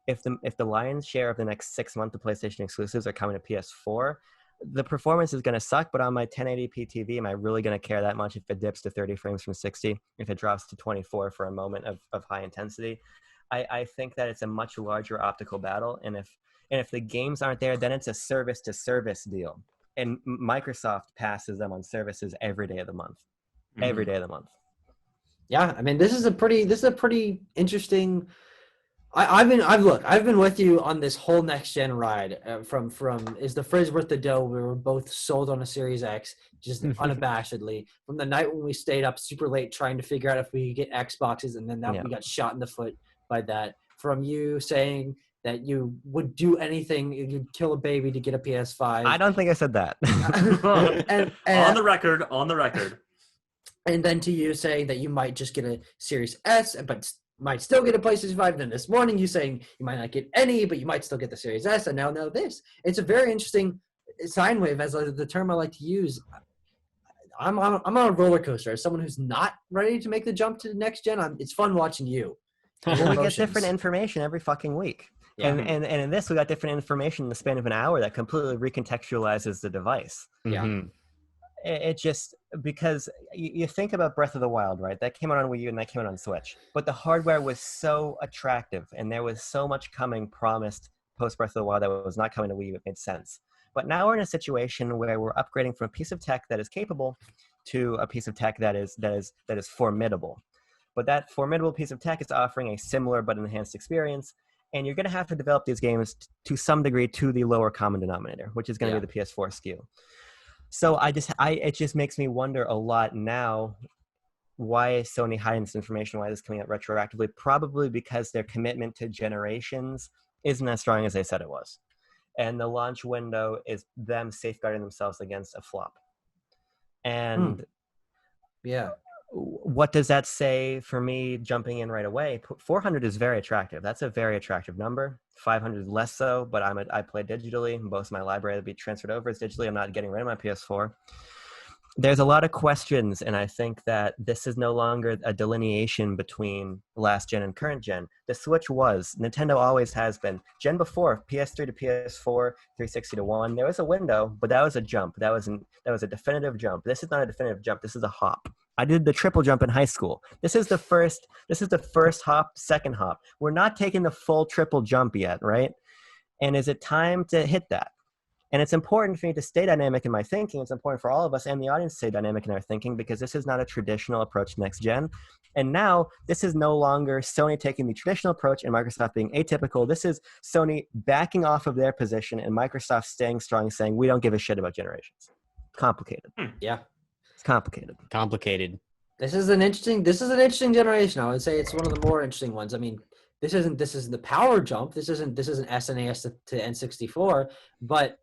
If the lion's share of the next 6 months of PlayStation exclusives are coming to PS4, the performance is going to suck, but on my 1080p TV, am I really going to care that much if it dips to 30 frames from 60, if it drops to 24 for a moment of high intensity? I think that it's a much larger optical battle, and if the games aren't there, then it's a service to service deal, and Microsoft passes them on services every day of the month, every day of the month. Yeah, I mean, this is a pretty interesting. I've been with you on this whole next gen ride from is the frizz worth the dough? We were both sold on a Series X, just unabashedly. From the night when we stayed up super late trying to figure out if we could get Xboxes, and then we got shot in the foot by that. From you saying that you would do anything, you'd kill a baby to get a PS5. I don't think I said that. and on the record. And then to you saying that you might just get a Series S, but might still get a PlayStation 5. And then this morning you saying you might not get any, but you might still get the Series S. And now this. It's a very interesting sine wave, as the term I like to use. I'm on a roller coaster. As someone who's not ready to make the jump to the next gen, it's fun watching you. Well, we get different information every fucking week. Yeah. And in this, we got different information in the span of an hour that completely recontextualizes the device. Yeah. Mm-hmm. It just, because you think about Breath of the Wild, right? That came out on Wii U and that came out on Switch. But the hardware was so attractive, and there was so much coming promised post Breath of the Wild that was not coming to Wii U. It made sense. But now we're in a situation where we're upgrading from a piece of tech that is capable to a piece of tech that is formidable. But that formidable piece of tech is offering a similar but enhanced experience. And you're going to have to develop these games to some degree to the lower common denominator, which is going to be the PS4 SKU. So it just makes me wonder a lot now, why is Sony hiding this information? Why is this coming out retroactively? Probably because their commitment to generations isn't as strong as they said it was. And the launch window is them safeguarding themselves against a flop. And what does that say for me jumping in right away? 400 is very attractive. That's a very attractive number. 500 less so, but I play digitally. Most of my library will be transferred over as digitally. I'm not getting rid of my PS4. There's a lot of questions, and I think that this is no longer a delineation between last gen and current gen. The Switch was. Nintendo always has been. Gen before, PS3 to PS4, 360 to 1, there was a window, but that was a jump. That was a definitive jump. This is not a definitive jump. This is a hop. I did the triple jump in high school. This is the first hop, second hop. We're not taking the full triple jump yet, right? And is it time to hit that? And it's important for me to stay dynamic in my thinking. It's important for all of us and the audience to stay dynamic in our thinking, because this is not a traditional approach to next gen. And now this is no longer Sony taking the traditional approach and Microsoft being atypical. This is Sony backing off of their position and Microsoft staying strong, saying we don't give a shit about generations. Complicated. Yeah. It's complicated. This is an interesting generation. I would say it's one of the more interesting ones. I mean, this isn't the power jump. This isn't SNES to N64, but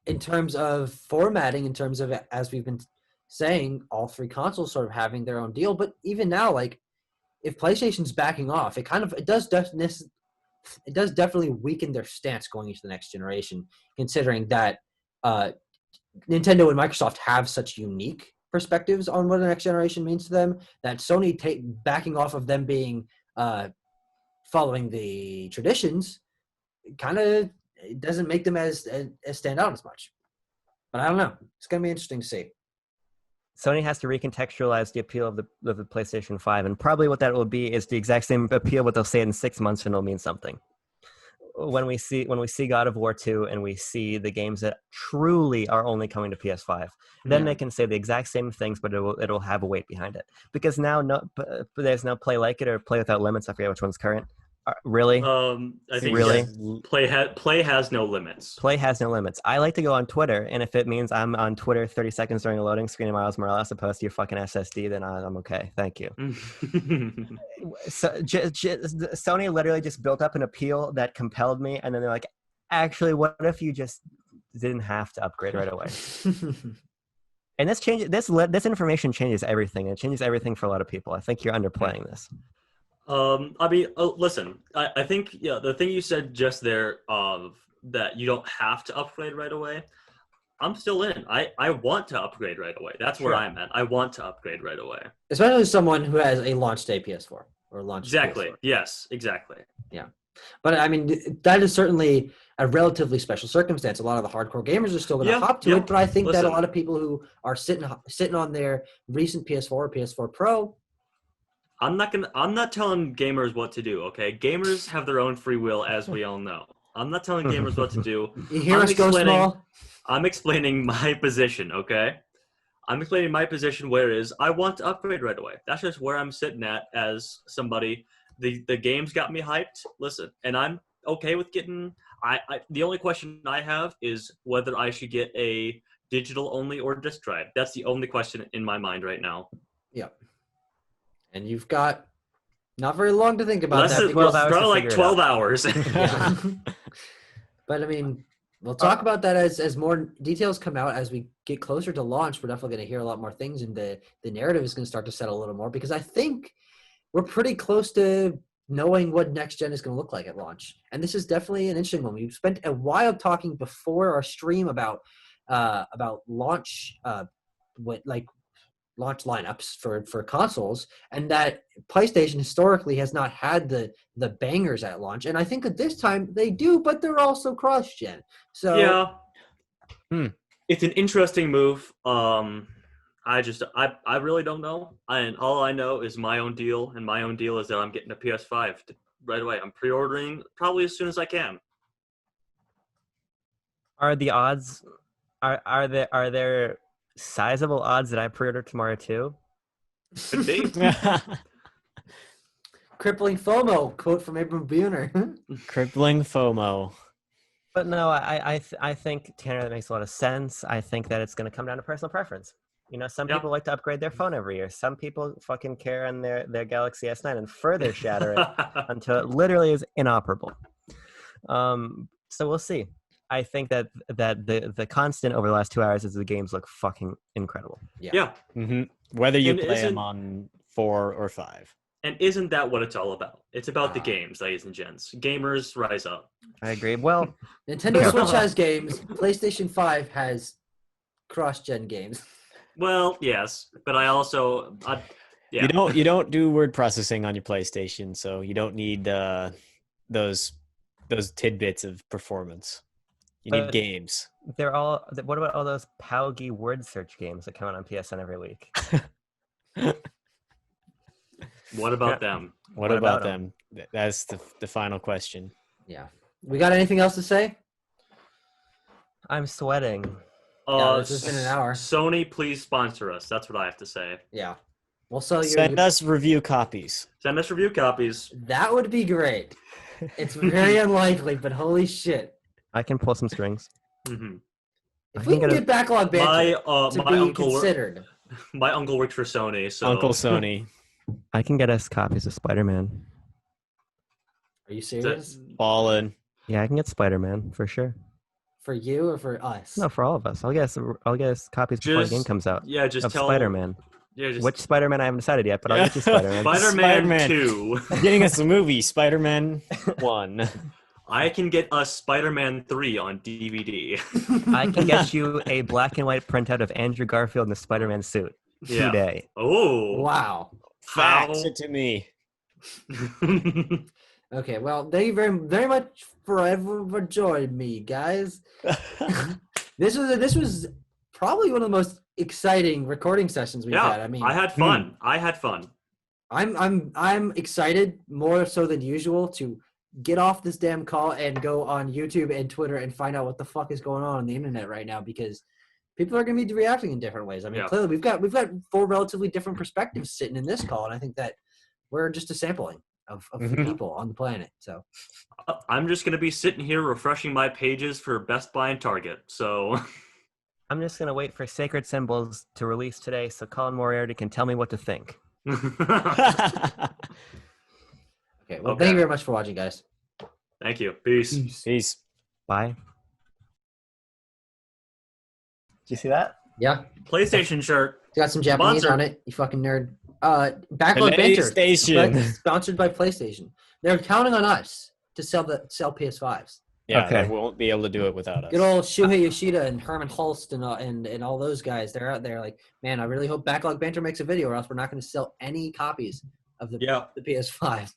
in terms of formatting, in terms of, as we've been saying, all three consoles sort of having their own deal. But even now, like, if PlayStation's backing off, it does definitely weaken their stance going into the next generation, considering that Nintendo and Microsoft have such unique perspectives on what the next generation means to them, that Sony backing off of them being following the traditions kind of doesn't make them as stand out as much. But I don't know. It's going to be interesting to see. Sony has to recontextualize the appeal of the PlayStation 5, and probably what that will be is the exact same appeal, but they'll say it in 6 months and it'll mean something. When we see God of War 2 and we see the games that truly are only coming to PS5, then they can say the exact same things, but it'll have a weight behind it. Because now there's no Play Like It or Play Without Limits. I forget which one's current. Really? I think really? Play has no limits. Play has no limits. I like to go on Twitter, and if it means I'm on Twitter 30 seconds during a loading screen of Miles Morales opposed to your fucking SSD, then I'm okay. Thank you. So Sony literally just built up an appeal that compelled me, and then they're like, actually, what if you just didn't have to upgrade right away? And this information changes everything. It changes everything for a lot of people. I think you're underplaying this. I mean, listen, I think, the thing you said just there of that you don't have to upgrade right away, I'm still in. I want to upgrade right away. That's where I'm at. I want to upgrade right away. Especially someone who has a launch day PS4 or launch Exactly. PS4. Yes, exactly. Yeah. But I mean, that is certainly a relatively special circumstance. A lot of the hardcore gamers are still going to hop to it, but I think that a lot of people who are sitting on their recent PS4 or PS4 Pro. I'm not telling gamers what to do. Okay, gamers have their own free will, as we all know. I'm not telling gamers what to do. You hear us go small? I'm explaining my position. Okay. I'm explaining my position where it is I want to upgrade right away. That's just where I'm sitting at as somebody. The games got me hyped. Listen, and I'm okay with getting. The only question I have is whether I should get a digital only or disc drive. That's the only question in my mind right now. Yeah. And you've got not very long to think about that. Probably like 12 hours. Yeah. But I mean, we'll talk about that as more details come out as we get closer to launch. We're definitely going to hear a lot more things, and the narrative is going to start to settle a little more, because I think we're pretty close to knowing what next gen is going to look like at launch. And this is definitely an interesting one. We've spent a while talking before our stream about launch, launch lineups for consoles, and that PlayStation historically has not had the bangers at launch, and I think at this time they do, but they're also cross-gen. So yeah, it's an interesting move. I really don't know, and all I know is my own deal, and my own deal is that I'm getting a PS5 right away. I'm pre-ordering probably as soon as I can. Are the odds? Are there sizable odds that I pre-order tomorrow too? Could be. Crippling FOMO, quote from Abram Buhner. Crippling FOMO. But no, I think, Tanner, that makes a lot of sense. I think that it's going to come down to personal preference. You know, some people like to upgrade their phone every year. Some people fucking care on their Galaxy S9 and further shatter it until it literally is inoperable. So we'll see. I think that the constant over the last 2 hours is the games look fucking incredible. Yeah. Mm-hmm. Whether you play them on 4 or 5. And isn't that what it's all about? It's about the games, ladies and gents. Gamers, rise up. I agree. Well, Nintendo Switch has games. PlayStation 5 has cross-gen games. Well, yes, but I also you don't do word processing on your PlayStation, so you don't need those tidbits of performance. You need games. They're all. What about all those Paugy word search games that come out on PSN every week? What about them? What about them? That's the final question. Yeah. We got anything else to say? I'm sweating. This has been an hour. Sony, please sponsor us. That's what I have to say. Yeah. Well, so send us review copies. Send us review copies. That would be great. It's very unlikely, but holy shit. I can pull some strings. Mm-hmm. If we can get Backlog Banter to be considered. My uncle works for Sony, so Uncle Sony. I can get us copies of Spider-Man. Are you serious? Ballin'. Yeah, I can get Spider-Man for sure. For you or for us? No, for all of us. I'll get us copies before the game comes out. Yeah, just tell Spider-Man. Yeah, which Spider-Man I haven't decided yet, but I'll get you Spider-Man. Spider-Man 2. Getting us a movie, Spider-Man 1. I can get us Spider-Man 3 on DVD. I can get you a black and white printout of Andrew Garfield in the Spider-Man suit today. Oh. Wow. Fax it to me. Okay, well, thank you very, very much for joining me, guys. This was probably one of the most exciting recording sessions we've had. I mean, I had fun. I had fun. I'm excited more so than usual to get off this damn call and go on YouTube and Twitter and find out what the fuck is going on the internet right now, because people are going to be reacting in different ways. I mean, clearly we've got 4 relatively different perspectives sitting in this call, and I think that we're just a sampling of people on the planet. So I'm just going to be sitting here refreshing my pages for Best Buy and Target. So I'm just going to wait for Sacred Symbols to release today so Colin Moriarty can tell me what to think. Okay, well, thank you very much for watching, guys. Thank you. Peace. Peace. Bye. Did you see that? Yeah. PlayStation shirt. It's got some Japanese on it, you fucking nerd. Backlog Banter, sponsored by PlayStation. They're counting on us to sell PS5s. Yeah, they won't be able to do it without us. Good old Shuhei Yoshida and Herman Hulst and all those guys. They're out there like, man, I really hope Backlog Banter makes a video, or else we're not going to sell any copies of the PS5.